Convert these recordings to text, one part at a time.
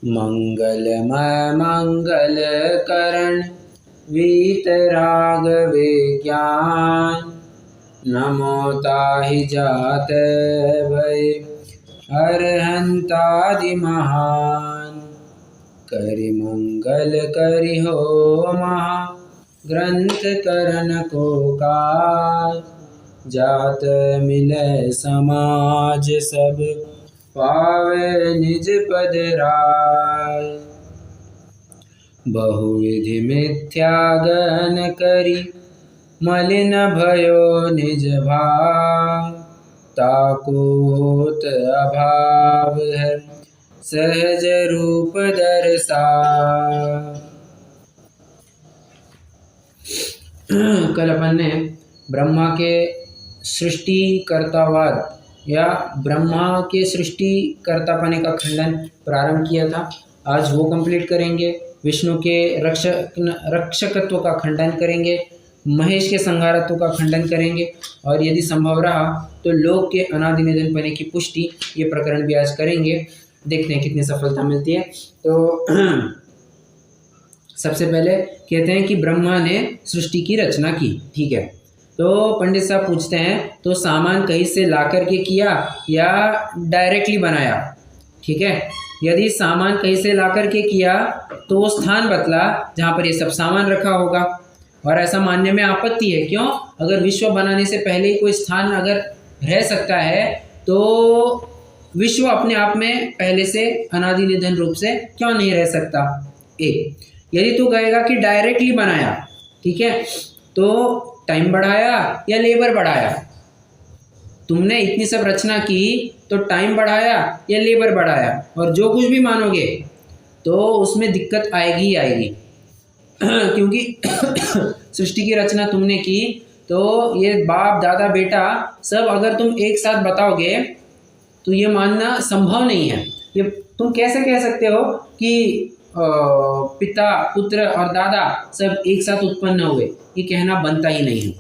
मंगलमय मंगल करण वीतराग विज्ञान। नमो ताहि जात भय अरहंतादि महान। करि मंगल करि हो महा ग्रंथ करण को काज। जात मिलै समाज सब पावे निज पद राज। बहुविधि मिथ्या गन करी मलिन भयो निज भाव। ताको होत अभाव है सहज रूप दर्शाव। कल अपन ने ब्रह्मा के सृष्टि कर्तावाद या ब्रह्मा के सृष्टि कर्तापने का खंडन प्रारंभ किया था। आज वो कंप्लीट करेंगे। विष्णु के रक्षकत्व का खंडन करेंगे, महेश के संहारत्व का खंडन करेंगे और यदि संभव रहा तो लोक के अनादि निधन पने की पुष्टि, ये प्रकरण भी आज करेंगे। देखते हैं कितनी सफलता मिलती है। तो सबसे पहले कहते हैं कि ब्रह्मा ने सृष्टि की रचना की। ठीक है, तो पंडित साहब पूछते हैं तो सामान कहीं से ला करके किया या डायरेक्टली बनाया। ठीक है, यदि सामान कहीं से ला करके किया तो वो स्थान बतला जहाँ पर ये सब सामान रखा होगा, और ऐसा मानने में आपत्ति है। क्यों? अगर विश्व बनाने से पहले ही कोई स्थान अगर रह सकता है तो विश्व अपने आप में पहले से अनादि निधन रूप से क्यों नहीं रह सकता। एक, यदि तू कहेगा कि डायरेक्टली बनाया, ठीक है, तो टाइम बढ़ाया या लेबर बढ़ाया? तुमने इतनी सब रचना की तो टाइम बढ़ाया या लेबर बढ़ाया? और जो कुछ भी मानोगे तो उसमें दिक्कत आएगी ही आएगी क्योंकि सृष्टि की रचना तुमने की तो ये बाप दादा बेटा सब अगर तुम एक साथ बताओगे तो ये मानना संभव नहीं है। ये तुम कैसे कह सकते हो कि पिता पुत्र और दादा सब एक साथ उत्पन्न हुए? ये कहना बनता ही नहीं है।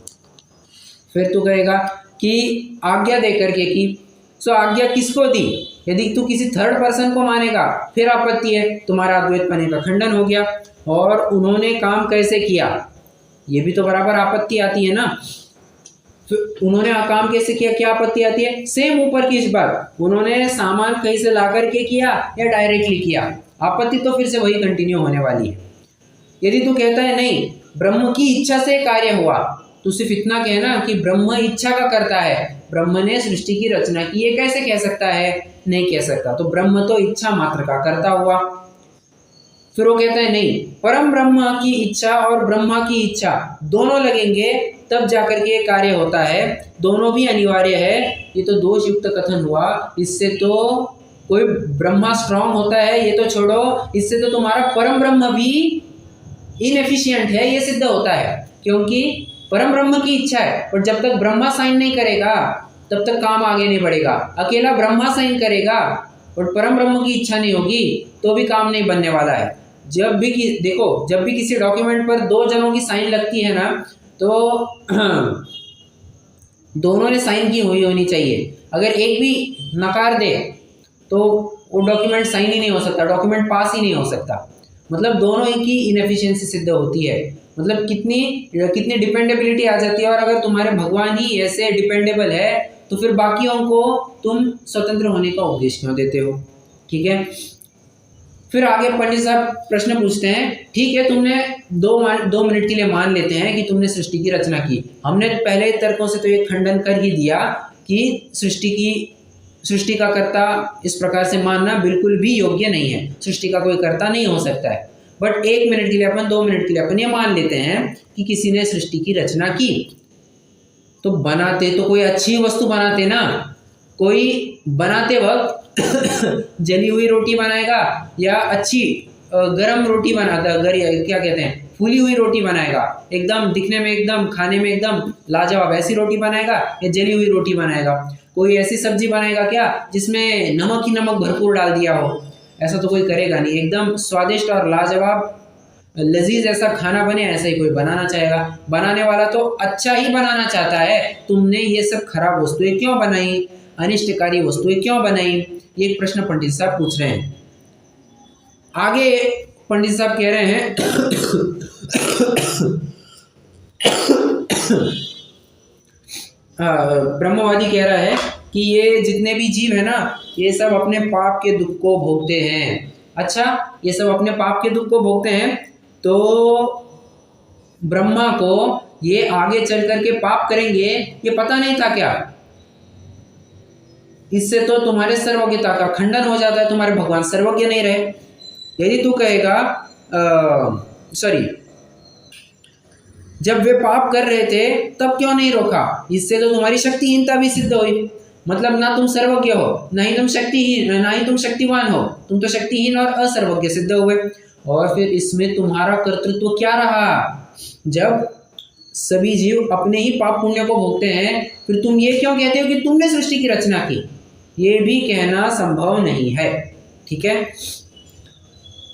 फिर तू कहेगा कि आज्ञा दे करके की, सो आज्ञा किसको दी? यदि तू किसी थर्ड पर्सन को मानेगा फिर आपत्ति है, तुम्हारा अद्वैत पने का खंडन हो गया। और उन्होंने काम कैसे किया, ये भी तो बराबर आपत्ति आती है ना। फिर उन्होंने काम कैसे किया, क्या आपत्ति आती है? सेम ऊपर की इस बात, उन्होंने सामान कहीं से ला करके किया या डायरेक्टली किया, आपत्ति तो फिर से वही कंटिन्यू होने वाली है। यदि तू कहता है नहीं ब्रह्म की इच्छा से कार्य हुआ, तो सिर्फ इतना कहना कि ब्रह्म इच्छा का करता है, ब्रह्म ने सृष्टि की रचना की, ये कैसे कह सकता है? नहीं कह सकता। तो ब्रह्म तो इच्छा मात्र का करता हुआ। फिर वो कहता है नहीं, परम ब्रह्म की इच्छा और ब्रह्मा की इच्छा दोनों लगेंगे तब जाकर के ये कार्य होता है, दोनों भी अनिवार्य है। ये तो दोष युक्त कथन हुआ। इससे तो कोई ब्रह्मा स्ट्रांग होता है ये तो छोड़ो, इससे तो तुम्हारा परम ब्रह्म भी इनएफिशिएंट है ये सिद्ध होता है। क्योंकि परम ब्रह्म की इच्छा है, पर जब तक ब्रह्मा साइन नहीं करेगा तब तक काम आगे नहीं बढ़ेगा। अकेला ब्रह्मा साइन करेगा और परम ब्रह्म की इच्छा नहीं होगी तो भी काम नहीं बनने वाला है। जब भी देखो, जब भी किसी डॉक्यूमेंट पर दो जनों की साइन लगती है ना, तो दोनों ने साइन की हुई होनी चाहिए। अगर एक भी नकार दे तो वो डॉक्यूमेंट साइन ही नहीं हो सकता, डॉक्यूमेंट पास ही नहीं हो सकता। मतलब दोनों की इनएफिशिएंसी सिद्ध होती है। मतलब कितनी डिपेंडेबिलिटी आ जाती है। और अगर तुम्हारे भगवान ही ऐसे डिपेंडेबल है तो फिर बाकियों को तुम स्वतंत्र होने का उपदेश क्यों देते हो? ठीक है, फिर आगे पंडित साहब प्रश्न पूछते हैं, ठीक है तुमने 2 मिनट के लिए मान लेते हैं कि तुमने सृष्टि की रचना की। हमने पहले तर्कों से तो ये खंडन कर ही दिया कि सृष्टि का कर्ता इस प्रकार से मानना बिल्कुल भी योग्य नहीं है, सृष्टि का कोई कर्ता नहीं हो सकता है। बट 1 मिनट के लिए अपन 2 मिनट के लिए अपन ये मान लेते हैं कि किसी ने सृष्टि की रचना की, तो बनाते तो कोई अच्छी वस्तु बनाते ना। कोई बनाते वक्त जली हुई रोटी बनाएगा या अच्छी गरम रोटी बनाता, क्या कहते हैं, फूली हुई रोटी बनाएगा, एकदम दिखने में एकदम खाने में एकदम लाजवाब, ऐसी रोटी बनाएगा या जली हुई रोटी बनाएगा? कोई ऐसी सब्जी बनाएगा क्या जिसमें नमक ही नमक भरपूर डाल दिया हो? ऐसा तो कोई करेगा नहीं। एकदम स्वादिष्ट और लाजवाब लजीज ऐसा खाना बने, ऐसा ही कोई बनाना चाहेगा। बनाने वाला तो अच्छा ही बनाना चाहता है। तुमने ये सब खराब वस्तुएं क्यों बनाई, अनिष्टकारी वस्तुएं क्यों बनाई? ये एक प्रश्न पंडित साहब पूछ रहे हैं। आगे पंडित साहब कह रहे हैं ब्रह्मवादी कह रहा है कि ये जितने भी जीव है ना, ये सब अपने पाप के दुख को भोगते हैं। अच्छा, ये सब अपने पाप के दुख को भोगते हैं, तो ब्रह्मा को ये आगे चल करके पाप करेंगे ये पता नहीं था क्या? इससे तो तुम्हारे सर्वज्ञता का खंडन हो जाता है, तुम्हारे भगवान सर्वज्ञ नहीं रहे। यदि तू कहेगा जब वे पाप कर रहे थे तब क्यों नहीं रोका, इससे तो तुम्हारी शक्तिहीनता भी सिद्ध हुई। मतलब ना तुम सर्वज्ञ हो, ना ही तुम शक्तिहीन, ना ही तुम शक्तिवान हो, तुम तो शक्तिहीन और असर्वज्ञ सिद्ध हुए। और फिर इसमें तुम्हारा कर्तृत्व क्या रहा? जब सभी जीव अपने ही पाप पुण्य को भोगते हैं, फिर तुम ये क्यों कहते हो कि तुमने सृष्टि की रचना की? ये भी कहना संभव नहीं है। ठीक है,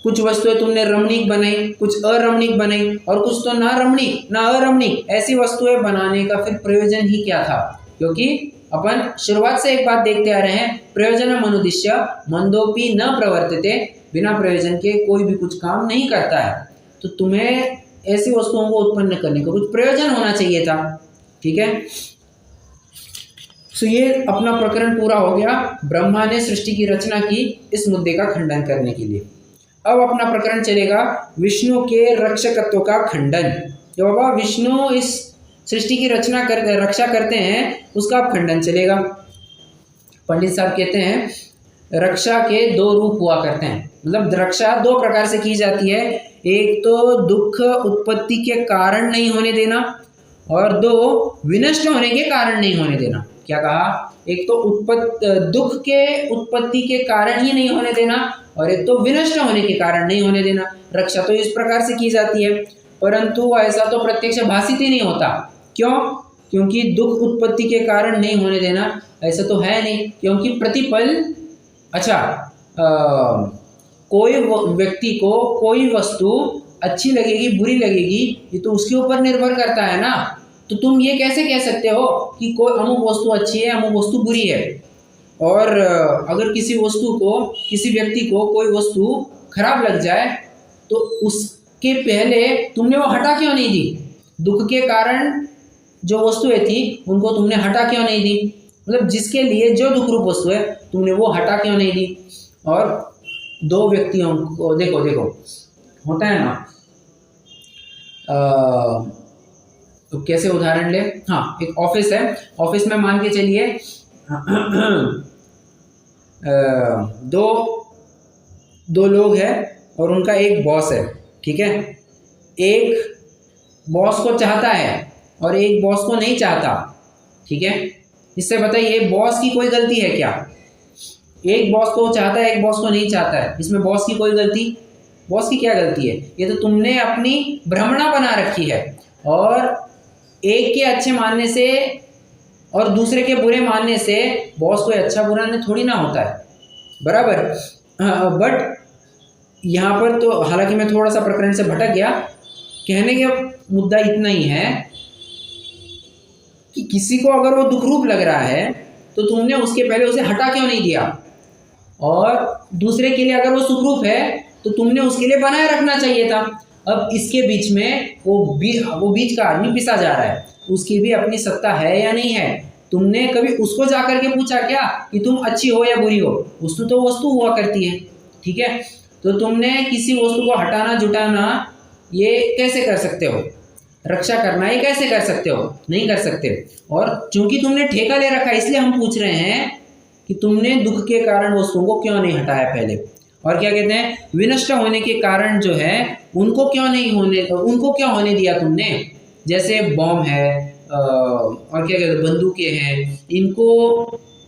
कुछ वस्तुएं तुमने रमणीक बनाई, कुछ अरमणीक बनाई, और कुछ तो ना रमणीक ना अरमणीक। ऐसी वस्तुएं बनाने का फिर प्रयोजन ही क्या था? क्योंकि अपन शुरुआत से एक बात देखते आ रहे हैं, प्रयोजनम अनुद्दिश्य मंदोपि न प्रवर्तते, बिना प्रयोजन के कोई भी कुछ काम नहीं करता है। तो तुम्हें ऐसी वस्तुओं को उत्पन्न करने का कुछ प्रयोजन होना चाहिए था। ठीक है, तो ये अपना प्रकरण पूरा हो गया, ब्रह्मा ने सृष्टि की रचना की इस मुद्दे का खंडन करने के लिए। अब अपना प्रकरण चलेगा विष्णु के रक्षकत्व का खंडन। जो बाबा विष्णु इस सृष्टि की रक्षा करते हैं, उसका अब खंडन चलेगा। पंडित साहब कहते हैं रक्षा के दो रूप हुआ करते हैं, मतलब रक्षा दो प्रकार से की जाती है। एक तो दुख उत्पत्ति के कारण नहीं होने देना, और दो विनष्ट होने के कारण नहीं होने देना। क्या कहा? एक तो दुख के उत्पत्ति के कारण ही नहीं होने देना, और एक तो विनष्ट होने के कारण नहीं होने देना। रक्षा तो इस प्रकार से की जाती है, परंतु ऐसा तो प्रत्यक्ष भाषित ही नहीं होता। क्यों? क्योंकि दुख उत्पत्ति के कारण नहीं होने देना ऐसा तो है नहीं, क्योंकि प्रतिपल, अच्छा कोई व्यक्ति को कोई वस्तु अच्छी लगेगी बुरी लगेगी, ये तो उसके ऊपर निर्भर करता है ना। तो तुम ये कैसे कह सकते हो कि कोई अमुक वस्तु अच्छी है अमुक वस्तु बुरी है? और अगर किसी वस्तु को, किसी व्यक्ति को कोई वस्तु खराब लग जाए तो उसके पहले तुमने वो हटा क्यों नहीं दी? दुख के कारण जो वस्तुएं थी उनको तुमने हटा क्यों नहीं दी? मतलब जिसके लिए जो दुख रूप वस्तु है तुमने वो हटा क्यों नहीं दी? और दो व्यक्तियों को देखो होता है ना, तो कैसे उदाहरण ले? हाँ, एक ऑफिस है, ऑफिस में मान के चलिए दो लोग हैं और उनका एक बॉस है। ठीक है, एक बॉस को चाहता है और एक बॉस को नहीं चाहता। ठीक है, इससे बताइए बॉस की कोई गलती है क्या? एक बॉस को चाहता है एक बॉस को नहीं चाहता है, इसमें बॉस की कोई गलती? बॉस की क्या गलती है? ये तो तुमने अपनी भ्रमणा बना रखी है, और एक के अच्छे मानने से और दूसरे के बुरे मानने से बॉस कोई अच्छा बुरा नहीं थोड़ी ना होता है, बराबर। बट यहाँ पर तो हालांकि मैं थोड़ा सा प्रकरण से भटक गया, कहने का मुद्दा इतना ही है कि किसी को अगर वो दुख रूप लग रहा है तो तुमने उसके पहले उसे हटा क्यों नहीं दिया, और दूसरे के लिए अगर वो सुखरूप है तो तुमने उसके लिए बनाए रखना चाहिए था। अब इसके बीच में वो बीच का आदमी पिसा जा रहा है, उसकी भी अपनी सत्ता है या नहीं है? तुमने कभी उसको जा करके पूछा क्या कि तुम अच्छी हो या बुरी हो? वस्तु तो वस्तु हुआ करती है। ठीक है, तो तुमने किसी वस्तु को हटाना जुटाना ये कैसे कर सकते हो? रक्षा करना ये कैसे कर सकते हो? नहीं कर सकते। और चूंकि तुमने ठेका ले रखा है इसलिए हम पूछ रहे हैं कि तुमने दुख के कारण वस्तुओं को क्यों नहीं हटाया पहले? और क्या कहते हैं, विनष्ट होने के कारण जो है उनको क्यों होने दिया तुमने? जैसे बॉम्ब है और क्या कहते हैं बंदूकें हैं, इनको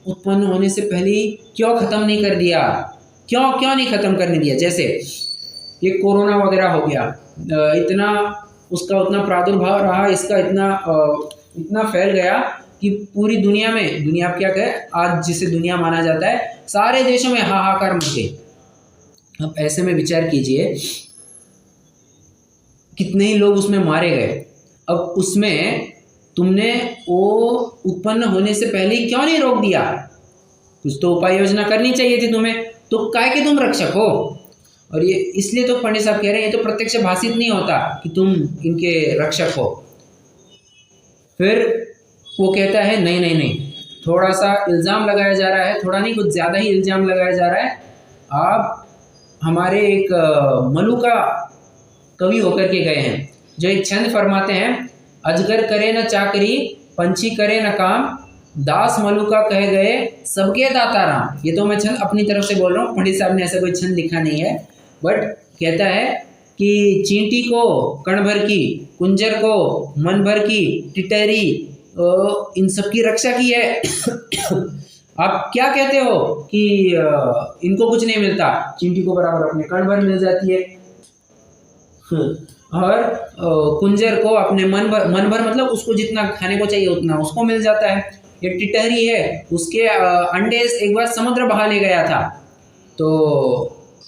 उत्पन्न होने से पहले क्यों ख़त्म नहीं कर दिया? क्यों नहीं ख़त्म करने दिया? जैसे ये कोरोना वगैरह हो गया, इतना उसका उतना प्रादुर्भाव रहा, इसका इतना फैल गया कि पूरी दुनिया में, दुनिया क्या कहे आज जिसे दुनिया माना जाता है, सारे देशों में हाहाकार मच गई। अब ऐसे में विचार कीजिए कितने ही लोग उसमें मारे गए। अब उसमें तुमने वो उत्पन्न होने से पहले क्यों नहीं रोक दिया? कुछ तो उपाय योजना करनी चाहिए थी तुम्हें। तो काय के तुम रक्षक हो? और ये इसलिए तो पंडित साहब कह रहे हैं, ये तो प्रत्यक्ष भाषित नहीं होता कि तुम इनके रक्षक हो। फिर वो कहता है नहीं नहीं नहीं, थोड़ा सा इल्ज़ाम लगाया जा रहा है, थोड़ा नहीं कुछ ज़्यादा ही इल्ज़ाम लगाया जा रहा है। आप हमारे एक मलुका कवि होकर के गए हैं, जो एक छंद फरमाते हैं, अजगर करे न चाकरी, पंछी करे न काम, दास मलुका कह गए सबके दाता राम। ये तो मैं छंद अपनी तरफ से बोल रहा हूँ, पंडित साहब ने ऐसा कोई छंद लिखा नहीं है। बट कहता है कि चींटी को कण भर की, कुंजर को मन भर की, टिटरी इन सब की रक्षा की है। आप क्या कहते हो कि इनको कुछ नहीं मिलता? चींटी को बराबर अपने कण भर मिल जाती है, और कुंजर को अपने मन भर मतलब उसको जितना खाने को चाहिए उतना उसको मिल जाता है। ये टिटहरी है, उसके अंडे एक बार समुद्र बहा ले गया था, तो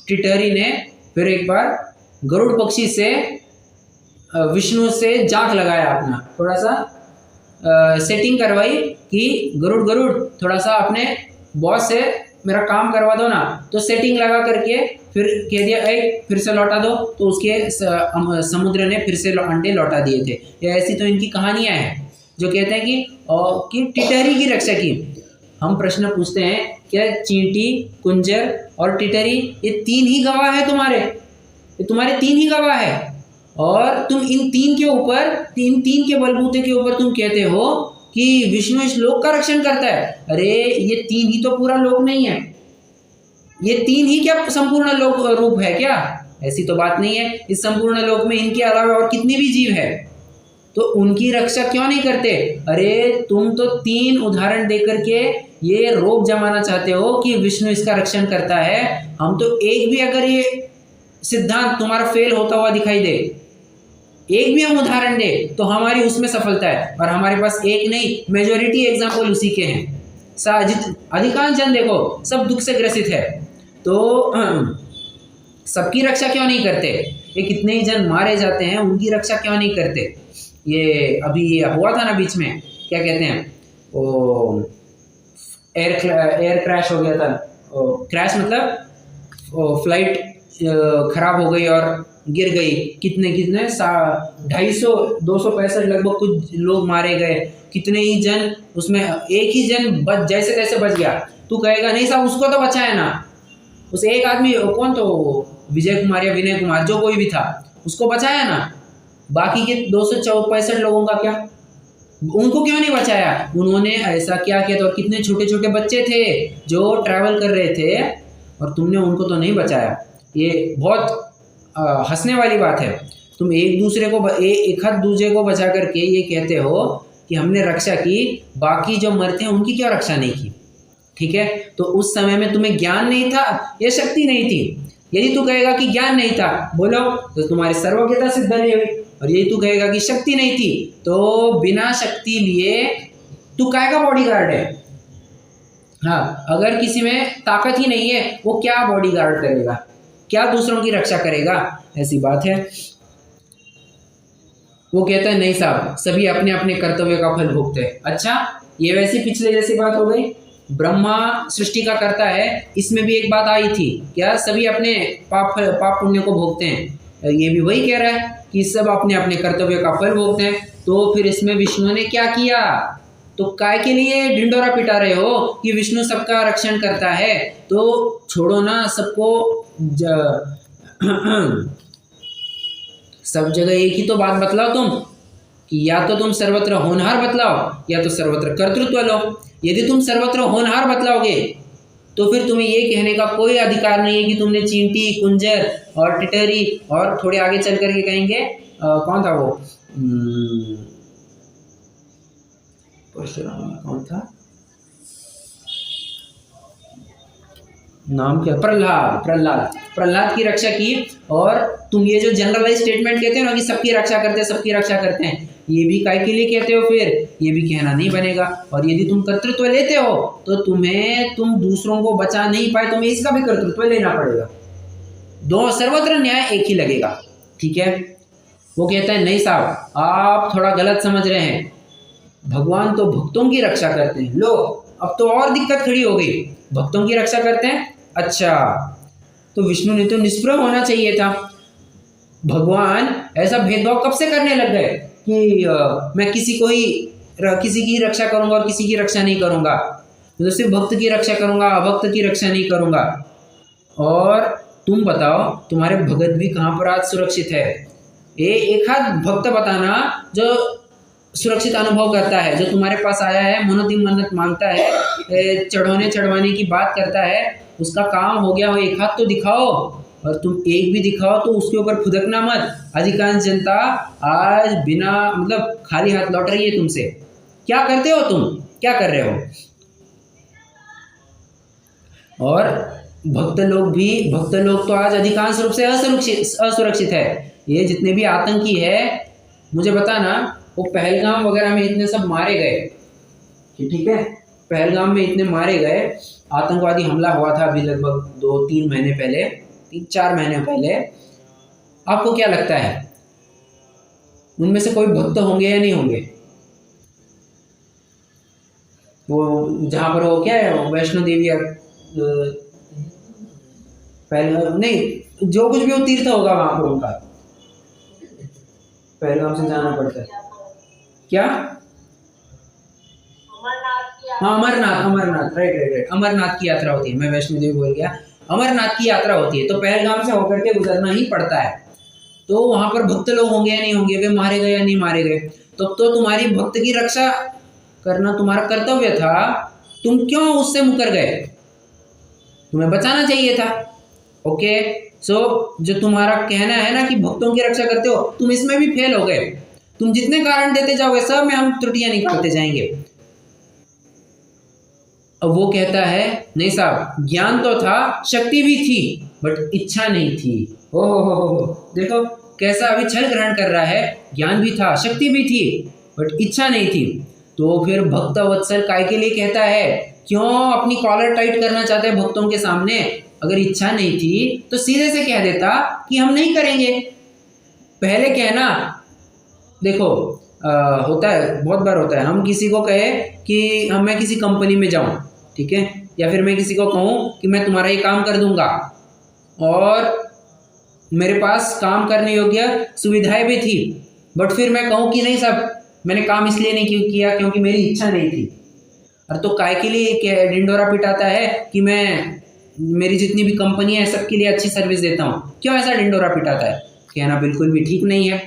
टिटहरी ने फिर एक बार गरुड़ पक्षी से विष्णु से जाक लगाया, अपना थोड़ा सा सेटिंग करवाई कि गरुड़ थोड़ा सा अपने बॉस से मेरा काम करवा दो ना। तो सेटिंग लगा करके फिर कह दिया फिर से लौटा दो, तो उसके समुद्र ने फिर से अंडे लौटा दिए थे। ये ऐसी तो इनकी कहानियां हैं जो कहते हैं कि टिटहरी की रक्षा की। हम प्रश्न पूछते हैं, क्या चींटी, कुंजर और टिटहरी ये तीन ही गवाह है तुम्हारे? ये तुम्हारे तीन ही गवाह है, और तुम इन तीन के ऊपर, तीन के बलबूते के ऊपर तुम कहते हो कि विष्णु इस लोक का रक्षण करता है। अरे ये तीन ही तो पूरा लोक नहीं है, ये तीन ही क्या संपूर्ण लोक रूप है क्या? ऐसी तो बात नहीं है। इस संपूर्ण लोक में इनके अलावा और कितने भी जीव है, तो उनकी रक्षा क्यों नहीं करते? अरे तुम तो तीन उदाहरण देकर के ये रोप जमाना चाहते हो कि विष्णु इसका रक्षण करता है। हम तो एक भी अगर ये सिद्धांत तुम्हारा फेल होता हुआ दिखाई दे, एक भी हम उदाहरण दे, तो हमारी उसमें सफलता है। और हमारे पास एक नहीं, मेजोरिटी एग्जाम्पल उसी के हैं। अधिकांश जन देखो सब दुख से ग्रसित है, तो सबकी रक्षा क्यों नहीं करते? ये कितने ही जन मारे जाते हैं, उनकी रक्षा क्यों नहीं करते? ये अभी ये हुआ था ना बीच में, क्या कहते हैं वो, एयर क्रैश हो गया था। क्रैश मतलब फ्लाइट खराब हो गई और गिर गई, कितने 265 लगभग कुछ लोग मारे गए, कितने ही जन उसमें, एक ही जन जैसे तैसे बच गया। तू कहेगा नहीं साहब उसको तो बचाया ना, उस एक आदमी, कौन तो विजय कुमार या विनय कुमार, जो कोई भी था, उसको बचाया ना। बाकी के 265 लोगों का क्या? उनको क्यों नहीं बचाया? उन्होंने ऐसा क्या किया था? और कितने छोटे छोटे बच्चे थे जो ट्रैवल कर रहे थे, और तुमने उनको तो नहीं बचाया। ये बहुत हंसने वाली बात है। तुम एक दूसरे को एक हाथ दूसरे को बचा करके ये कहते हो कि हमने रक्षा की, बाकी जो मरते हैं उनकी क्यों रक्षा नहीं की? ठीक है, तो उस समय में तुम्हें ज्ञान नहीं था या शक्ति नहीं थी? यदि तू कहेगा कि ज्ञान नहीं था, बोलो, तो तुम्हारी सर्वज्ञता सिद्ध नहीं हुई। और यदि तू कहेगा कि शक्ति नहीं थी, तो बिना शक्ति लिए तू काय का बॉडीगार्ड है? हाँ, अगर किसी में ताकत ही नहीं है, वो क्या बॉडीगार्ड करेगा, क्या दूसरों की रक्षा करेगा? ऐसी बात है। वो कहता है नहीं साहब, सभी अपने अपने कर्तव्य का फल भोगते हैं। अच्छा, ये वैसी पिछले जैसी बात हो गई। ब्रह्मा सृष्टि का करता है, इसमें भी एक बात आई थी, क्या सभी अपने पाप पुण्य को भोगते हैं? ये भी वही कह रहा है कि सब अपने अपने कर्तव्य का फल भोगते हैं। तो फिर इसमें विष्णु ने क्या किया? तो काय के लिए ढिंडोरा पिटा रहे हो कि विष्णु सबका रक्षण करता है? तो छोड़ो ना सबको, सब जगह एक ही तो बात बतलाओ तुम, कि या तो तुम सर्वत्र होनहार बतलाओ या तो सर्वत्र कर्तृत्व लो। यदि तुम सर्वत्र होनहार बतलाओगे तो फिर तुम्हें ये कहने का कोई अधिकार नहीं है कि तुमने चींटी, कुंजर और टिटहरी, और थोड़े आगे चल करके कहेंगे कौन था वो, कौन था नाम, क्या, प्रहलाद की रक्षा की। और तुम ये जो जनरलाइज स्टेटमेंट कहते हो ना कि सबकी रक्षा करते हैं, ये भी काय के लिए कहते हो? फिर ये भी कहना नहीं बनेगा। और यदि तुम कर्तृत्व लेते हो तो तुम दूसरों को बचा नहीं पाए, तुम्हें इसका भी कर्तृत्व लेना पड़ेगा। दो सर्वत्र न्याय एक ही लगेगा। ठीक है, वो कहता है नहीं साहब, आप थोड़ा गलत समझ रहे हैं। भगवान तो भक्तों की रक्षा करते हैं। लो, अब तो और दिक्कत खड़ी हो गई, भक्तों की रक्षा करते हैं। अच्छा, तो विष्णु ने तो निष्प्रभ होना चाहिए था। भगवान ऐसा भेदभाव कब से करने लग गए कि मैं किसी की रक्षा करूंगा और किसी की रक्षा नहीं करूंगा, मैं तो सिर्फ भक्त की रक्षा करूंगा, अभक्त की रक्षा नहीं करूंगा। और तुम बताओ तुम्हारे भगत भी कहाँ पर आज सुरक्षित है? एक आध भक्त बताना जो सुरक्षित अनुभव करता है, जो तुम्हारे पास आया है, मनोती मन्नत मांगता है, चढ़वाने की बात करता है, उसका काम हो गया हो, एक हाथ तो दिखाओ। और तुम एक भी दिखाओ तो उसके ऊपर फुदकना मत। अधिकांश जनता आज बिना मतलब खाली हाथ लौट रही है तुमसे। क्या करते हो तुम, क्या कर रहे हो? और भक्त लोग तो आज अधिकांश रूप से असुरक्षित है। ये जितने भी आतंकी है, मुझे बताना वो पहलगाम वगैरह में इतने सब मारे गए कि ठीक है, पहलगाम में इतने मारे गए, आतंकवादी हमला हुआ था अभी लगभग 2-3 महीने पहले, 3-4 महीने पहले। आपको क्या लगता है उनमें से कोई भक्त होंगे या नहीं होंगे? वो जहाँ पर वो क्या है, वैष्णो देवी पहलगाम नहीं, जो कुछ भी वो तीर्थ होगा वहां पर उनका, पहलगाम से जाना पड़ता है क्या? हाँ, अमरनाथ, राइट, अमरनाथ की यात्रा होती है। मैं वैष्णो देवी बोल गया, अमरनाथ की यात्रा होती है, तो पहलगाम से होकर के गुजरना ही पड़ता है। तो वहां पर भक्त लोग होंगे या नहीं होंगे, वे मारे गए या नहीं मारे गए? तो तुम्हारी भक्त की रक्षा करना तुम्हारा कर्तव्य था, तुम क्यों उससे मुकर गए? तुम्हें बचाना चाहिए था। ओके, सो जो तुम्हारा कहना है ना कि भक्तों की रक्षा करते हो, तुम इसमें भी फेल हो गए। तुम जितने कारण देते जाओगे सब में हम त्रुटियां निकालते जाएंगे। अब वो कहता है नहीं साहब, ज्ञान तो था, शक्ति भी थी, बट इच्छा नहीं थी। हो, देखो कैसा अभी छल ग्रहण कर रहा है। ज्ञान भी था, शक्ति भी थी, बट इच्छा नहीं थी। तो फिर भक्त वत्सल काय के लिए कहता है? क्यों अपनी कॉलर टाइट करना चाहते हैं भक्तों के सामने? अगर इच्छा नहीं थी तो सीधे से कह देता कि हम नहीं करेंगे। पहले कहना, देखो होता है, बहुत बार होता है, हम किसी को कहे कि मैं किसी कंपनी में जाऊं, ठीक है, या फिर मैं किसी को कहूं कि मैं तुम्हारा ये काम कर दूंगा, और मेरे पास काम करने योग्य सुविधाएं भी थी, बट फिर मैं कहूं कि नहीं साहब, मैंने काम इसलिए नहीं किया क्योंकि मेरी इच्छा नहीं थी। और तो काय के लिए डिंडोरा पिटाता है कि मैं मेरी जितनी भी कंपनी है सबके लिए अच्छी सर्विस देता हूँ? क्यों ऐसा डिंडोरा पिटाता है? कहना बिल्कुल भी ठीक नहीं है।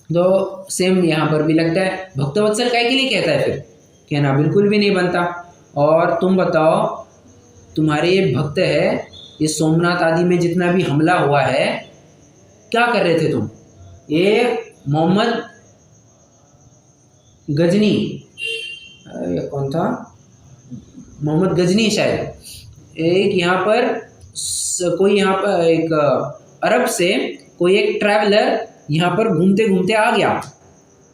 तो सेम यहाँ पर भी लगता है, भक्तवत्सल काय के लिए कहता है? फिर कहना बिल्कुल भी नहीं बनता। और तुम बताओ, तुम्हारे ये भक्त है, ये सोमनाथ आदि में जितना भी हमला हुआ है, क्या कर रहे थे तुम? ये मोहम्मद गजनी, कौन था, मोहम्मद गजनी शायद, एक यहाँ पर कोई यहाँ पर एक अरब से कोई एक ट्रैवलर यहाँ पर घूमते घूमते आ गया।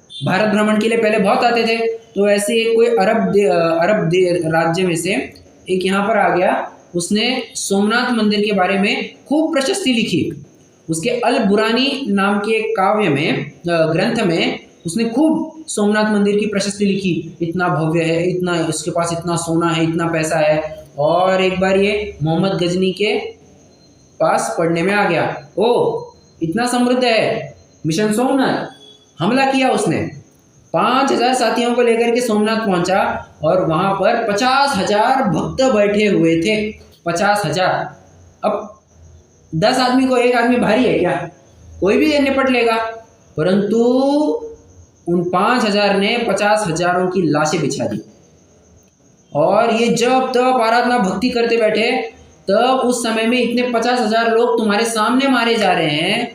भारत भ्रमण के लिए पहले बहुत आते थे, तो ऐसे एक कोई अरब राज्य में से एक यहाँ पर आ गया। उसने सोमनाथ मंदिर के बारे में खूब प्रशस्ति लिखी। उसके अल बुरानी नाम के काव्य में, ग्रंथ में उसने खूब सोमनाथ मंदिर की प्रशस्ति लिखी। इतना भव्य है, इतना इसके पास इतना सोना है, इतना पैसा है। और एक बार ये मोहम्मद गजनी के पास पढ़ने में आ गया, ओ इतना समृद्ध है मिशन सोमनाथ। हमला किया उसने, 5000 साथियों को लेकर के सोमनाथ पहुंचा, और वहां पर 50,000 भक्त बैठे हुए थे। 50,000। अब 10 आदमी को एक आदमी भारी है क्या? कोई भी निपट लेगा। परंतु उन 5000 ने 50,000 की लाशें बिछा दी। और ये जब तब आराधना भक्ति करते बैठे, तब उस समय में इतने 50,000 लोग तुम्हारे सामने मारे जा रहे हैं,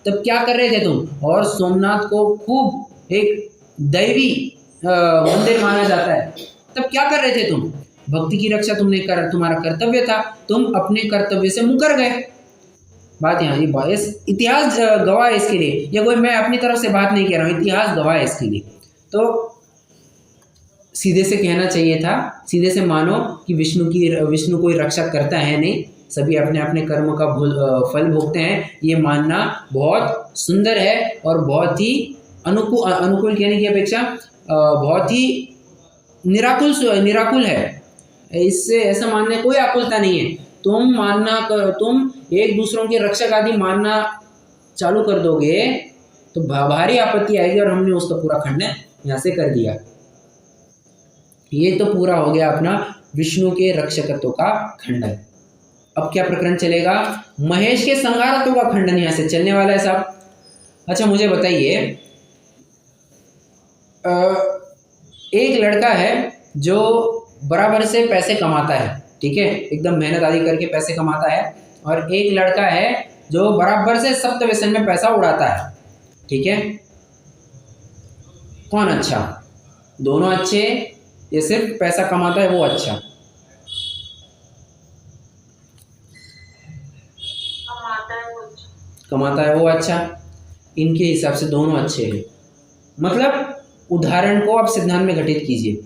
तब क्या कर रहे थे तुम? और सोमनाथ को खूब एक दैवी मंदिर माना जाता है, तब क्या कर रहे थे तुम? भक्ति की रक्षा तुमने तुम्हारा कर्तव्य था, तुम अपने कर्तव्य से मुकर गए। बात यहाँ ये इतिहास गवाह है इसके लिए। ये कोई मैं अपनी तरफ से बात नहीं कह रहा हूँ, इतिहास गवाह है इसके लिए। तो सीधे से कहना चाहिए था, सीधे से मानो कि विष्णु कोई रक्षा करता है नहीं, सभी अपने अपने कर्म का फल भोगते हैं। ये मानना बहुत सुंदर है और बहुत ही अनुकूल कहने की अपेक्षा बहुत ही निराकुल है। इससे ऐसा मानने कोई आकुलता नहीं है। तुम एक दूसरों के रक्षक आदि मानना चालू कर दोगे तो भारी आपत्ति आएगी, और हमने उसका पूरा खंडन यहाँ से कर दिया। ये तो पूरा हो गया अपना विष्णु के रक्षकत्व का खंडन। अब क्या प्रकरण चलेगा? महेश के संहारत्व का खंडन यहाँ से चलने वाला है साहब। अच्छा मुझे बताइए, एक लड़का है जो बराबर से पैसे कमाता है, ठीक है, एकदम मेहनत आदि करके पैसे कमाता है, और एक लड़का है जो बराबर से सप्त व्यसन में पैसा उड़ाता है, ठीक है। कौन अच्छा? दोनों अच्छे, ये सिर्फ पैसा कमाता है वो अच्छा? कमाता है वो अच्छा। इनके हिसाब से दोनों अच्छे हैं। मतलब उदाहरण को आप सिद्धांत में घटित कीजिए।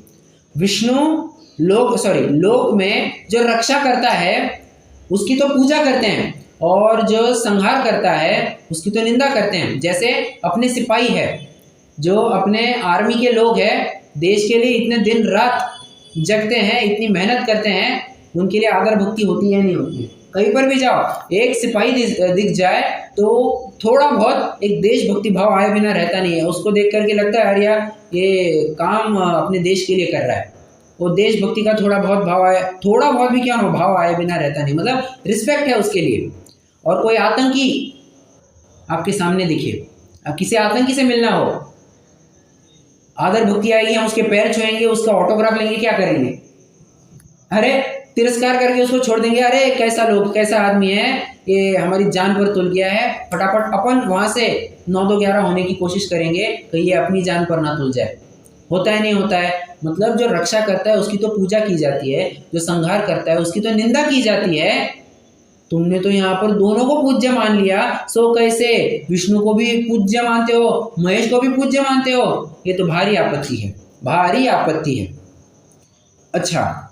विष्णु लोक में जो रक्षा करता है उसकी तो पूजा करते हैं, और जो संहार करता है उसकी तो निंदा करते हैं। जैसे अपने सिपाही है, जो अपने आर्मी के लोग हैं, देश के लिए इतने दिन रात जगते हैं, इतनी मेहनत करते हैं, उनके लिए आदर भक्ति होती है नहीं होती? कहीं पर भी जाओ, एक सिपाही दिख जाए तो थोड़ा बहुत एक देशभक्ति भाव आए बिना रहता नहीं है। उसको देख करके लगता है अरे यार ये काम अपने देश के लिए कर रहा है। वो देशभक्ति का थोड़ा बहुत भाव आए, थोड़ा बहुत भी क्या हो, भाव आए बिना रहता नहीं, मतलब रिस्पेक्ट है उसके लिए। और कोई आतंकी आपके सामने दिखे, अब किसी आतंकी से मिलना हो, आदर भक्ति आएगी, हम उसके पैर छुएंगे, उसका ऑटोग्राफ लेंगे, क्या करेंगे? अरे तिरस्कार करके उसको छोड़ देंगे, अरे कैसा लोग, कैसा आदमी है ये, हमारी जान पर तुल गया है, फटाफट अपन वहां से 9-2-11 होने की कोशिश करेंगे कहीं ये अपनी जान पर ना तुल जाए। होता है नहीं होता है? मतलब जो रक्षा करता है उसकी तो पूजा की जाती है, जो संहार करता है उसकी तो निंदा की जाती है। तुमने तो यहाँ पर दोनों को पूज्य मान लिया, सो कैसे विष्णु को भी पूज्य मानते हो, महेश को भी पूज्य मानते हो? ये तो भारी आपत्ति है, भारी आपत्ति है। अच्छा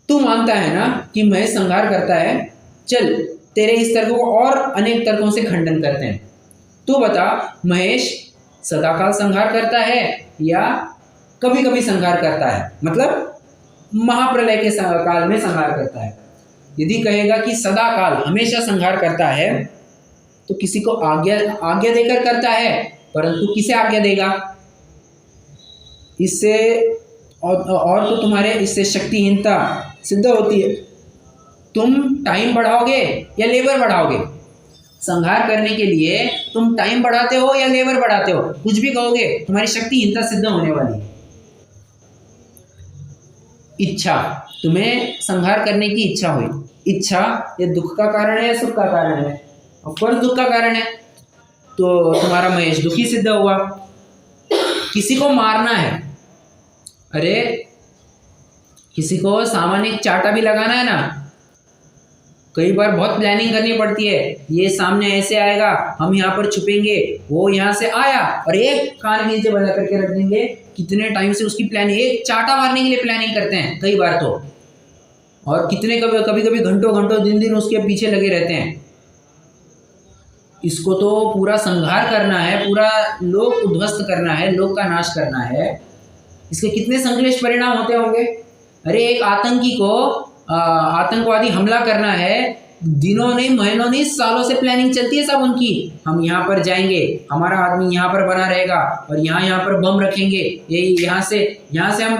तू मानता है ना कि महेश संहार करता है, चल तेरे इस तर्क को और अनेक तर्कों से खंडन करते हैं। तू बता, महेश सदाकाल संहार करता है या कभी कभी संहार करता है? मतलब महाप्रलय के काल में संहार करता है। यदि कहेगा कि सदा काल हमेशा संहार करता है तो किसी को आज्ञा देकर करता है, परंतु किसे आज्ञा देगा? इससे और तो तुम्हारे इससे शक्तिहीनता सिद्ध होती है। तुम टाइम बढ़ाओगे या लेबर बढ़ाओगे? संहार करने के लिए तुम टाइम बढ़ाते हो या लेबर बढ़ाते हो? कुछ भी कहोगे तुम्हारी शक्तिहीनता सिद्ध होने वाली है। इच्छा, तुम्हें संहार करने की इच्छा हुई, इच्छा ये दुख का कारण है या सुख का कारण है? ऑफकोर्स दुख का कारण है, तो तुम्हारा महेश दुखी सिद्ध हुआ। किसी को मारना है, अरे किसी को सामान्य चाटा भी लगाना है ना, कई बार बहुत प्लानिंग करनी पड़ती है। ये सामने ऐसे आएगा, हम यहाँ पर छुपेंगे, वो यहाँ से आया और एक कान के नीचे बंद करके रख देंगे। कितने टाइम से उसकी प्लानिंग, एक चाटा मारने के लिए प्लानिंग करते हैं कई बार तो, और कितने कभी कभी घंटों दिन उसके पीछे लगे रहते हैं। इसको तो पूरा संहार करना है, पूरा लोक उद्ध्वस्त करना है, लोक का नाश करना है। इसके कितने संश्लिष्ट परिणाम होते होंगे। अरे एक आतंकी को आतंकवादी हमला करना है, दिनों नहीं महीनों नहीं सालों से प्लानिंग चलती है सब उनकी। हम यहाँ पर जाएंगे, हमारा आदमी यहाँ पर बना रहेगा और यहाँ पर बम रखेंगे, ये यहाँ से हम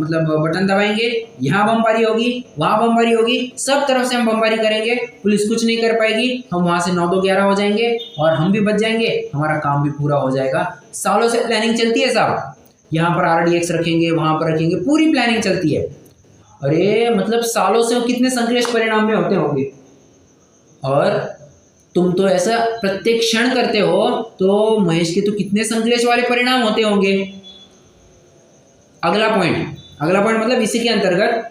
मतलब बटन दबाएंगे, यहाँ बमबारी होगी, वहाँ बमबारी होगी, सब तरफ से हम बमबारी करेंगे, पुलिस कुछ नहीं कर पाएगी, हम वहाँ से 9-2-11 हो जाएंगे और हम भी बच जाएंगे, हमारा काम भी पूरा हो जाएगा। सालों से प्लानिंग चलती है साहब। यहाँ पर RDX रखेंगे, वहाँ पर रखेंगे, पूरी प्लानिंग चलती है। अरे मतलब सालों से कितने संश्लिष्ट परिणाम में होते होंगे, और तुम तो ऐसा प्रत्येक क्षण करते हो, तो महेश के तो कितने संश्लिष्ट वाले परिणाम होते होंगे। अगला पॉइंट मतलब इसी के अंतर्गत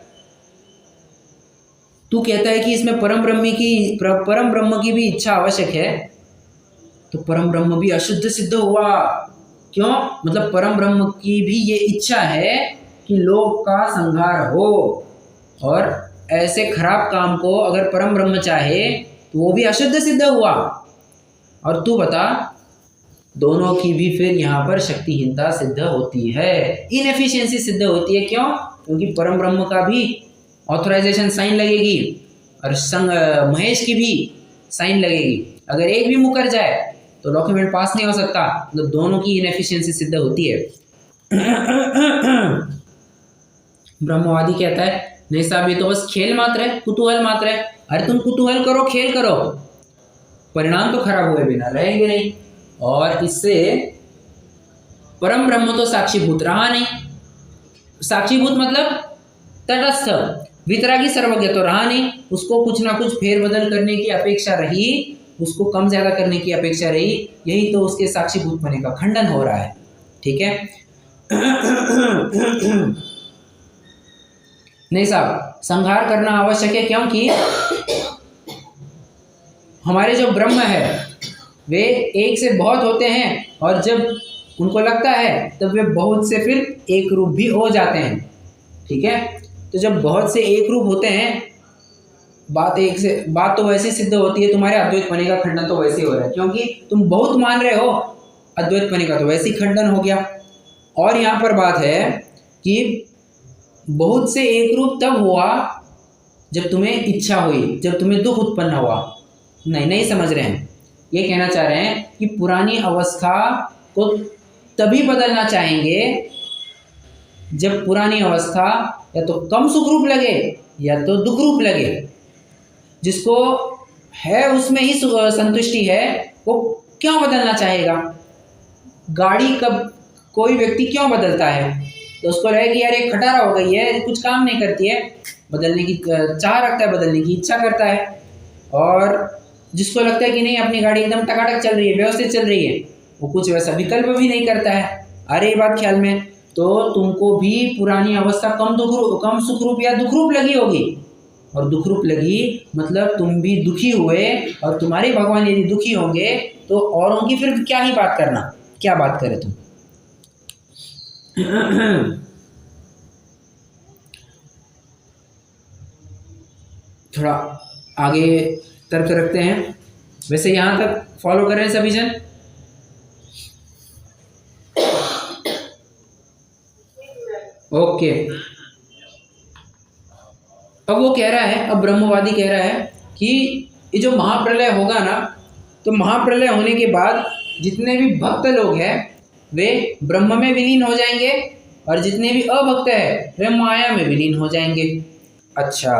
तू कहता है कि इसमें परम ब्रह्म की भी इच्छा आवश्यक है, तो परम ब्रह्म भी अशुद्ध सिद्ध हुआ। क्यों? मतलब परम ब्रह्म की भी ये इच्छा है कि लोक का संहार हो, और ऐसे खराब काम को अगर परम ब्रह्म चाहे तो वो भी अशुद्ध सिद्ध हुआ। और तू बता, दोनों की भी फिर यहाँ पर शक्तिहीनता सिद्ध होती है, इनएफिशिएंसी सिद्ध होती है। क्यों? क्योंकि परम ब्रह्म का भी ऑथराइजेशन साइन लगेगी और महेश की भी साइन लगेगी। अगर एक भी मुकर जाए तो डॉक्यूमेंट पास नहीं हो सकता, तो दोनों की इनएफिशिएंसी सिद्ध होती है। ब्रह्मवादी कहता है नहीं साहब, ये तो बस खेल मात्र है, कुतूहल मात्र है। अरे तुम कुतूहल करो, खेल करो, परिणाम तो खराब हुए बिना रहेंगे नहीं। और इससे परम ब्रह्म तो साक्षीभूत रहा नहीं। साक्षीभूत मतलब तटस्थ, वितरागी सर्वज्ञ तो रहा नहीं। उसको कुछ ना कुछ फेरबदल करने की अपेक्षा रही, उसको कम ज्यादा करने की अपेक्षा रही। यही तो उसके साक्षीभूत होने का खंडन हो रहा है। ठीक है। नहीं साहब, संहार करना आवश्यक है, क्योंकि हमारे जो ब्रह्म है वे एक से बहुत होते हैं, और जब उनको लगता है तब वे बहुत से फिर एक रूप भी हो जाते हैं। ठीक है। तो जब बहुत से एक रूप होते हैं, बात तो वैसे सिद्ध होती है, तुम्हारे अद्वैत पने का खंडन तो वैसे हो रहा है, क्योंकि तुम बहुत मान रहे हो, अद्वैत पने का तो वैसे ही खंडन हो गया। और यहाँ पर बात है कि बहुत से एक रूप तब हुआ जब तुम्हें इच्छा हुई, जब तुम्हें दुख उत्पन्न हुआ। नहीं समझ रहे हैं। ये कहना चाह रहे हैं कि पुरानी अवस्था को तभी बदलना चाहेंगे जब पुरानी अवस्था या तो कम सुख रूप लगे या तो दुख रूप लगे। जिसको है उसमें ही संतुष्टि है, वो क्यों बदलना चाहेगा? गाड़ी कब कोई व्यक्ति क्यों बदलता है? तो उसको लगे कि यार ये खटारा हो गई है, कुछ काम नहीं करती है, बदलने की चाह रखता है, बदलने की इच्छा करता है। और जिसको लगता है कि नहीं अपनी गाड़ी एकदम टकाटक चल रही है, व्यवस्थित चल रही है, वो कुछ वैसा विकल्प भी नहीं करता है। अरे ये बात ख्याल में, तो तुमको भी पुरानी अवस्था कम सुख रूप या दुख रूप लगी होगी, और दुख रूप लगी मतलब तुम भी दुखी हुए, और तुम्हारे भगवान यदि दुखी होंगे तो औरों की फिर क्या ही बात करना, क्या बात करे तुम। थोड़ा आगे तर्क रखते हैं। वैसे यहां तक फॉलो कर रहे हैं सभी जन? ओके। अब वो कह रहा है, अब ब्रह्मवादी कह रहा है कि ये जो महाप्रलय होगा ना, तो महाप्रलय होने के बाद जितने भी भक्त लोग हैं वे ब्रह्म में विलीन हो जाएंगे, और जितने भी अभक्त हैं वे माया में विलीन हो जाएंगे। अच्छा,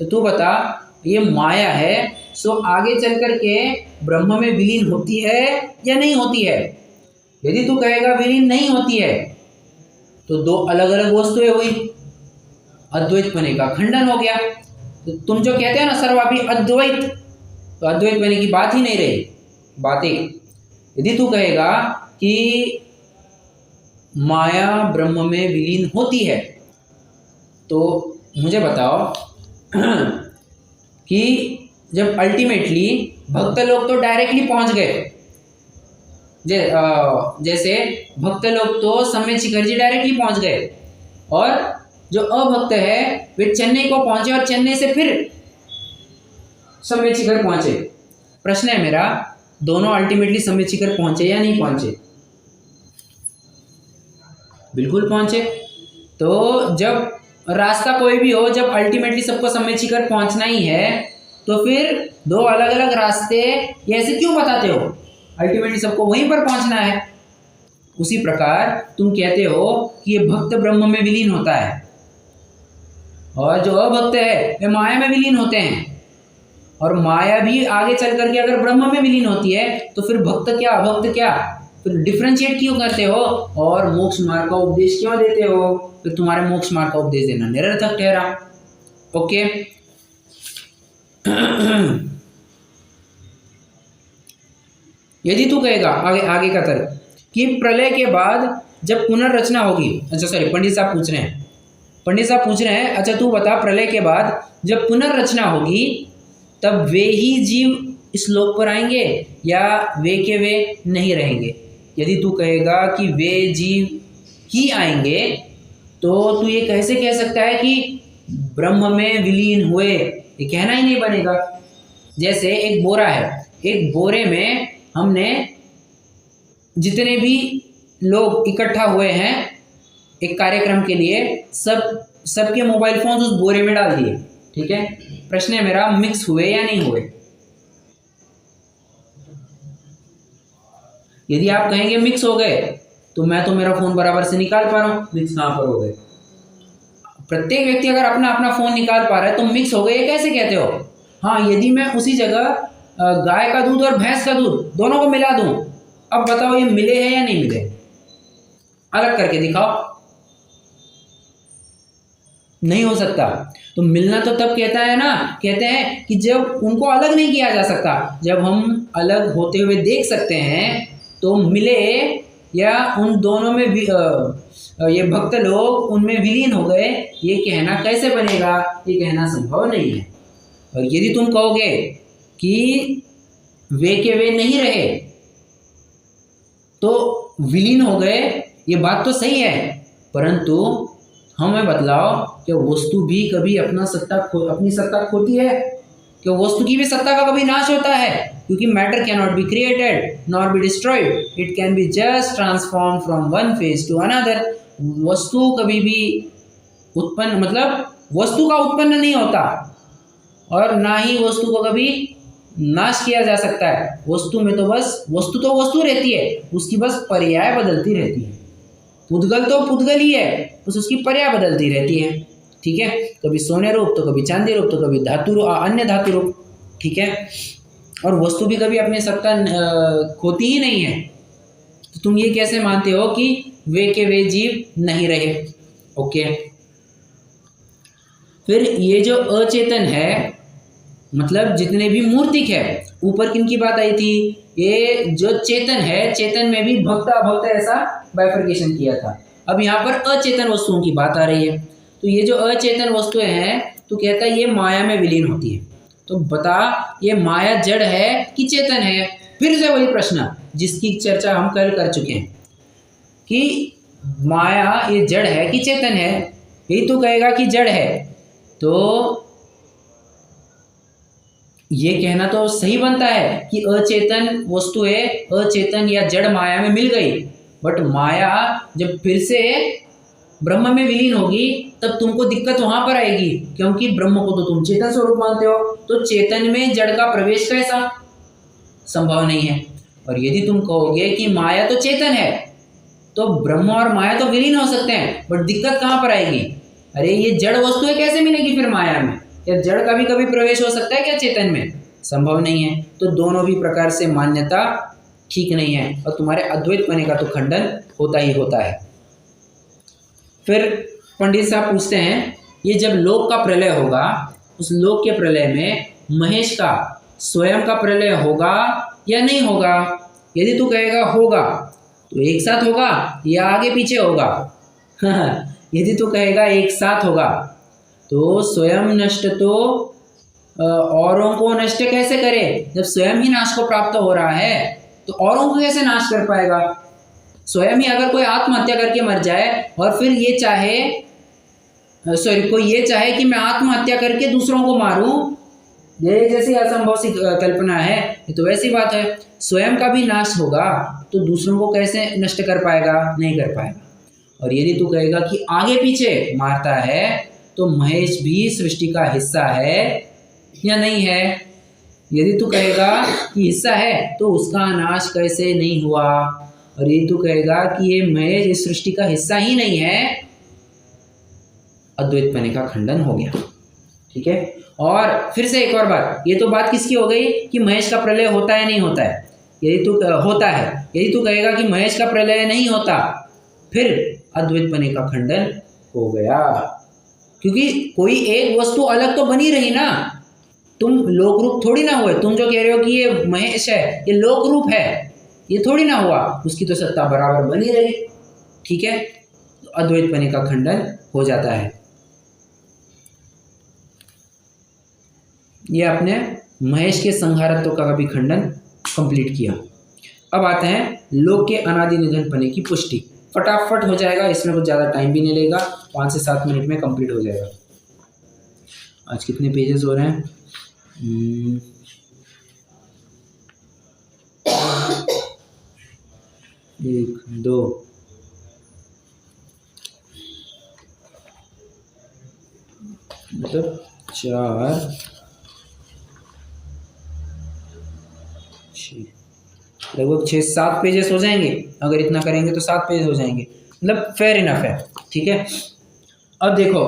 तो तू बता, ये माया है सो आगे चल कर के ब्रह्म में विलीन होती है या नहीं होती है? यदि तू कहेगा विलीन नहीं होती है, तो दो अलग अलग वस्तुएं हुई, अद्वैत पने का खंडन हो गया। तो तुम जो कहते हो ना सर्वापि अद्वैत, तो अद्वैत पने की बात ही नहीं रही। बातें यदि तू कहेगा कि माया ब्रह्म में विलीन होती है, तो मुझे बताओ कि जब अल्टीमेटली भक्त लोग तो डायरेक्टली पहुंच गए, जैसे भक्त लोग तो सम्यक शिखर जी डायरेक्टली पहुंच गए, और जो अभक्त है वे चेन्नई को पहुंचे, और चेन्नई से फिर सम्यक शिखर पहुंचे। प्रश्न है मेरा, दोनों अल्टीमेटली सम्यक शिखर पहुंचे या नहीं पहुंचे? बिल्कुल पहुंचे। तो जब रास्ता कोई भी हो, जब अल्टीमेटली सबको सम्यक शिखर पहुंचना ही है, तो फिर दो अलग अलग रास्ते ये ऐसे क्यों बताते हो? अल्टीमेटली सबको वहीं पर पहुंचना है। उसी प्रकार तुम कहते हो कि ये भक्त ब्रह्म में विलीन होता है, और जो अभक्त है वे माया में विलीन होते हैं, और माया भी आगे चल करके अगर ब्रह्म में विलीन होती है, तो फिर भक्त क्या अभक्त क्या, फिर डिफरेंशिएट क्यों करते हो, और मोक्ष मार्ग का उपदेश क्यों देते हो? फिर तुम्हारे मोक्ष मार्ग का उपदेश देना निरर्थक ठहरा। ओके। यदि तू कहेगा आगे का तर्क कि प्रलय के बाद जब पुनर्रचना होगी, अच्छा सॉरी पंडित साहब पूछ रहे हैं, अच्छा तू बता, प्रलय के बाद जब पुनर्रचना होगी तब वे ही जीव इस लोक पर आएंगे या वे के वे नहीं रहेंगे? यदि तू कहेगा कि वे जीव ही आएंगे, तो तू ये कैसे कह सकता है कि ब्रह्म में विलीन हुए? ये कहना ही नहीं बनेगा। जैसे एक बोरा है, एक बोरे में हमने जितने भी लोग इकट्ठा हुए हैं एक कार्यक्रम के लिए, सब सबके मोबाइल फोन उस बोरे में डाल दिए, ठीक है। प्रश्न है मेरा, मिक्स हुए या नहीं हुए? यदि आप कहेंगे मिक्स हो गए तो मैं तो मेरा फोन बराबर से निकाल पा रहा हूं, मिक्स कहां पर हो गए? प्रत्येक व्यक्ति अगर अपना अपना फोन निकाल पा रहा है तो मिक्स हो गए कैसे कहते हो? हाँ, यदि मैं उसी जगह गाय का दूध और भैंस का दूध दोनों को मिला दूं, अब बताओ ये मिले हैं या नहीं मिले? अलग करके दिखाओ। नहीं हो सकता। तो मिलना तो तब कहता है ना, कहते हैं कि जब उनको अलग नहीं किया जा सकता, जब हम अलग होते हुए देख सकते हैं तो मिले, या उन दोनों में भी ये भक्त लोग उनमें विलीन हो गए, ये कहना कैसे बनेगा? ये कहना संभव नहीं है। और यदि तुम कहोगे कि वे के वे नहीं रहे तो विलीन हो गए, ये बात तो सही है, परंतु हमें बतलाओ कि वस्तु भी कभी अपनी सत्ता खोती है? कि वस्तु की भी सत्ता का कभी नाश होता है? क्योंकि matter can not be created nor be destroyed, it can be just transform from one phase two another. वस्तु कभी भी उत्पन्न, मतलब वस्तु का उत्पन्न नहीं होता और ना ही वस्तु को कभी नाश किया जा सकता है। वस्तु में तो बस वस्तु तो वस्तु रहती है, उसकी बस पर्याय बदलती रहती है। पुद्गल तो पुद्गल ही है, बस उसकी पर्याय बदलती रहती है, ठीक है। कभी सोने रूप तो कभी चांदी रूप तो कभी धातु रूप, अन्य धातु रूप, ठीक है। और वस्तु भी कभी अपनी सत्ता खोती ही नहीं है। तो तुम ये कैसे मानते हो कि वे के वे जीव नहीं रहे? ओके। फिर ये जो अचेतन है, मतलब जितने भी मूर्तिक है, ऊपर किन की बात आई थी? ये जो चेतन है, चेतन में भी भक्त अभक्त ऐसा बाइफर्केशन किया था। अब यहाँ पर अचेतन वस्तुओं की बात आ रही है। तो ये जो अचेतन वस्तुएं हैं, तो कहता है ये माया में विलीन होती है। तो बता, ये माया जड़ है कि चेतन है? फिर से वही प्रश्न जिसकी चर्चा हम कल कर चुके हैं कि माया ये जड़ है कि चेतन है? यही तो कहेगा कि जड़ है, तो ये कहना तो सही बनता है कि अचेतन वस्तुएं अचेतन या जड़ माया में मिल गई। बट माया जब फिर से ब्रह्म में विलीन होगी तब तुमको दिक्कत वहां पर आएगी, क्योंकि ब्रह्म को तो तुम चेतन स्वरूप मानते हो, तो चेतन में जड़ का प्रवेश कैसा? संभव नहीं है। और यदि तुम कहोगे कि माया तो चेतन है, तो ब्रह्म और माया तो विलीन हो सकते हैं, बट दिक्कत कहां पर आएगी? अरे ये जड़ वस्तुएं कैसे मिलेगी फिर माया में? या जड़ का भी कभी प्रवेश हो सकता है क्या चेतन में? संभव नहीं है। तो दोनों भी प्रकार से मान्यता ठीक नहीं है, और तुम्हारे अद्वैत पने का तो खंडन होता ही होता है। फिर पंडित साहब पूछते हैं, ये जब लोक का प्रलय होगा, उस लोक के प्रलय में महेश का स्वयं का प्रलय होगा या नहीं होगा? यदि तू कहेगा होगा तो एक साथ होगा या आगे पीछे होगा? यदि तू कहेगा एक साथ होगा तो स्वयं नष्ट तो औरों को नष्ट कैसे करे? जब स्वयं ही नाश को प्राप्त हो रहा है तो औरों को कैसे नाश कर पाएगा? स्वयं ही अगर कोई आत्महत्या करके मर जाए और फिर ये चाहे, कोई ये चाहे कि मैं आत्महत्या करके दूसरों को मारूं, ये जैसी असंभव सी कल्पना है। ये तो वैसी बात है, स्वयं का भी नाश होगा तो दूसरों को कैसे नष्ट कर पाएगा? नहीं कर पाएगा। और यदि तू कहेगा कि आगे पीछे मारता है तो महेश भी सृष्टि का हिस्सा है या नहीं है? यदि तू कहेगा कि हिस्सा है तो उसका नाश कैसे नहीं हुआ? और यदि तू कहेगा कि ये महेश इस सृष्टि का हिस्सा ही नहीं है, अद्वैत पने का खंडन हो गया, ठीक है। और फिर से एक और बात, ये तो बात किसकी हो गई कि महेश का प्रलय होता है नहीं होता है? यदि तू होता है, यदि तू कहेगा कि महेश का प्रलय नहीं होता, फिर अद्वैत पने का खंडन हो गया, क्योंकि कोई एक वस्तु अलग तो बनी रही ना। तुम लोक रूप थोड़ी ना हुए। तुम जो कह रहे हो कि ये महेश है, ये लोक रूप है, ये थोड़ी ना हुआ, उसकी तो सत्ता बराबर बनी रही, ठीक है। तो अद्वैत पने का खंडन हो जाता है। ये आपने महेश के संहारत्व का भी खंडन कंप्लीट किया। अब आते हैं लोक के अनादि निधन पने की पुष्टि। फटाफट हो जाएगा, इसमें कुछ ज़्यादा टाइम भी नहीं लेगा, 5 से 7 मिनट में कंप्लीट हो जाएगा। आज कितने पेजेस हो रहे हैं? 1 2 मतलब 4 6, लगभग 6-7 पेजेस हो जाएंगे। अगर इतना करेंगे तो 7 पेज हो जाएंगे, मतलब फेयर इनफ है। ठीक है, अब देखो,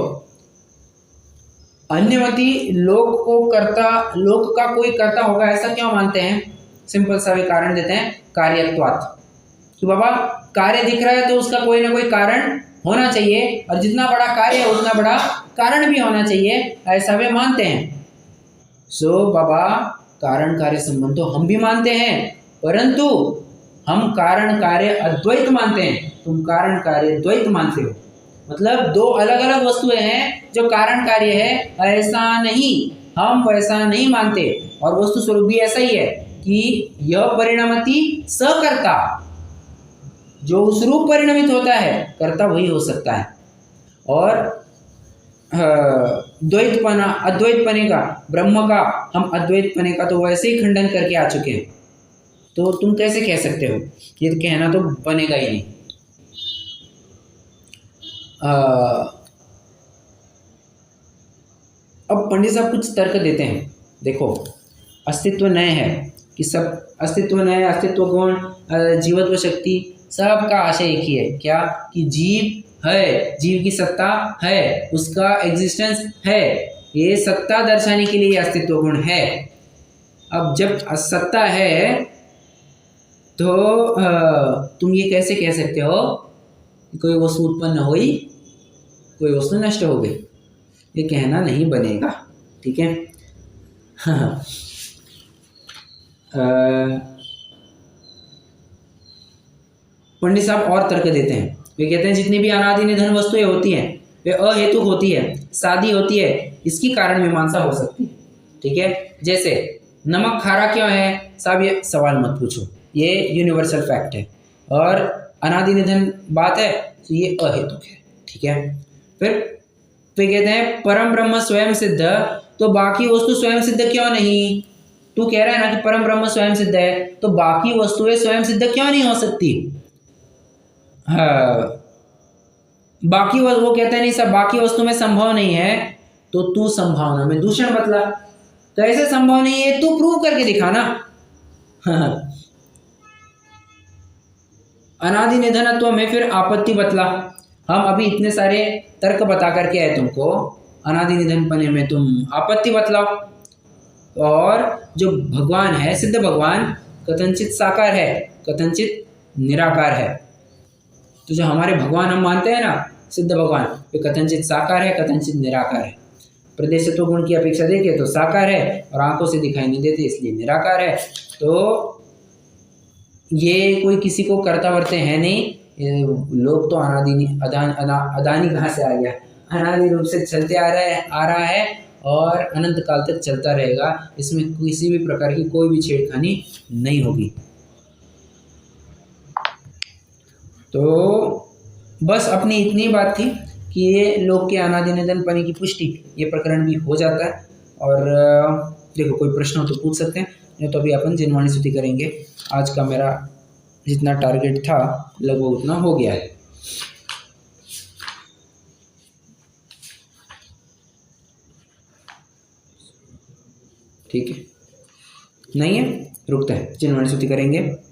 अन्यवती लोक का कोई कर्ता होगा ऐसा क्यों मानते हैं? सिंपल सा भी कारण देते हैं, कार्यत्वात्। कि बाबा कार्य दिख रहा है तो उसका कोई ना कोई कारण होना चाहिए, और जितना बड़ा कार्य है उतना बड़ा कारण भी होना चाहिए, ऐसा वे मानते हैं। बाबा कारण कार्य संबंध तो हम भी मानते हैं, परंतु हम कारण कार्य अद्वैत मानते हैं, तुम कारण कार्य द्वैत मानते हो। मतलब दो अलग अलग वस्तुएं हैं जो कारण कार्य है, ऐसा नहीं, हम वैसा नहीं मानते। और वस्तु स्वरूप भी ऐसा ही है कि यह परिणमति सकर्ता, जो उस रूप परिणमित होता है कर्ता वही हो सकता है। और द्वैतपना अद्वैतपने का, ब्रह्म का हम अद्वैतपने का तो वैसे ही खंडन करके आ चुके हैं, तो तुम कैसे कह सकते हो? ये कहना तो बनेगा ही नहीं। अब पंडित साहब कुछ तर्क देते हैं। देखो, अस्तित्व नय है कि सब अस्तित्व नय, अस्तित्व गुण, जीवत्व शक्ति, सबका आशय एक ही है, क्या? कि जीव है, जीव की सत्ता है, उसका एग्जिस्टेंस है, ये सत्ता दर्शाने के लिए अस्तित्व गुण है। अब जब सत्ता है तो तुम ये कैसे कह सकते हो कि कोई वस्तु उत्पन्न हुई, कोई वस्तु नष्ट हो गई? ये कहना नहीं बनेगा। ठीक है। पंडित साहब और तर्क देते हैं। वे कहते हैं जितनी भी अनादि निधन वस्तुएं होती हैं वे अहेतुक होती है, सादी होती है, इसकी कारण मीमांसा हो सकती है। ठीक है, जैसे नमक खारा क्यों है साहब, ये सवाल मत पूछो, ये यूनिवर्सल फैक्ट है, और अनादि निधन बात है तो ये अहेतुक है। ठीक है, फिर कहते हैं परम ब्रह्म स्वयं सिद्ध, तो बाकी वस्तु स्वयं सिद्ध क्यों नहीं? तू कह रहा है ना कि परम ब्रह्म स्वयं सिद्ध है, तो बाकी वस्तुएं स्वयं सिद्ध क्यों नहीं हो सकती? हाँ, बाकी वो कहते हैं नहीं सब बाकी वस्तु में संभव नहीं है, तो तू संभावना में दूषण बतला। तो ऐसे संभव नहीं है, तू प्रूव करके दिखाना। अनादि निधनत्व में फिर आपत्ति बतला। हम अभी इतने सारे तर्क बता करके आए तुमको, अनादि निधनपने में तुम आपत्ति बतलाओ। और जो भगवान है, सिद्ध भगवान, कथनचित साकार है, कथनचित निराकार है। तो जो हमारे भगवान हम मानते हैं ना, सिद्ध भगवान, वे कथनचित साकार है, कथनचित निराकार है। प्रदेशत्व गुण की अपेक्षा देखें तो साकार है, और आंखों से दिखाई नहीं देते इसलिए निराकार है। तो ये कोई किसी को करता वर्ते है नहीं, लोग तो अदानी कहाँ से आ गया, अनादि रूप से चलते आ रहा है और अनंत काल तक चलता रहेगा। इसमें किसी भी प्रकार की कोई भी छेड़खानी नहीं होगी। तो बस अपनी इतनी बात थी कि ये लोग के अनादि निधनपने की पुष्टि, ये प्रकरण भी हो जाता है। और देखो कोई प्रश्न हो तो पूछ सकते हैं, नहीं तो अभी अपन जिनवाणी स्तुति करेंगे। आज का मेरा जितना टारगेट था लगभग उतना हो गया है। ठीक है, नहीं है रुकते हैं, जिनवाणी स्तुति करेंगे।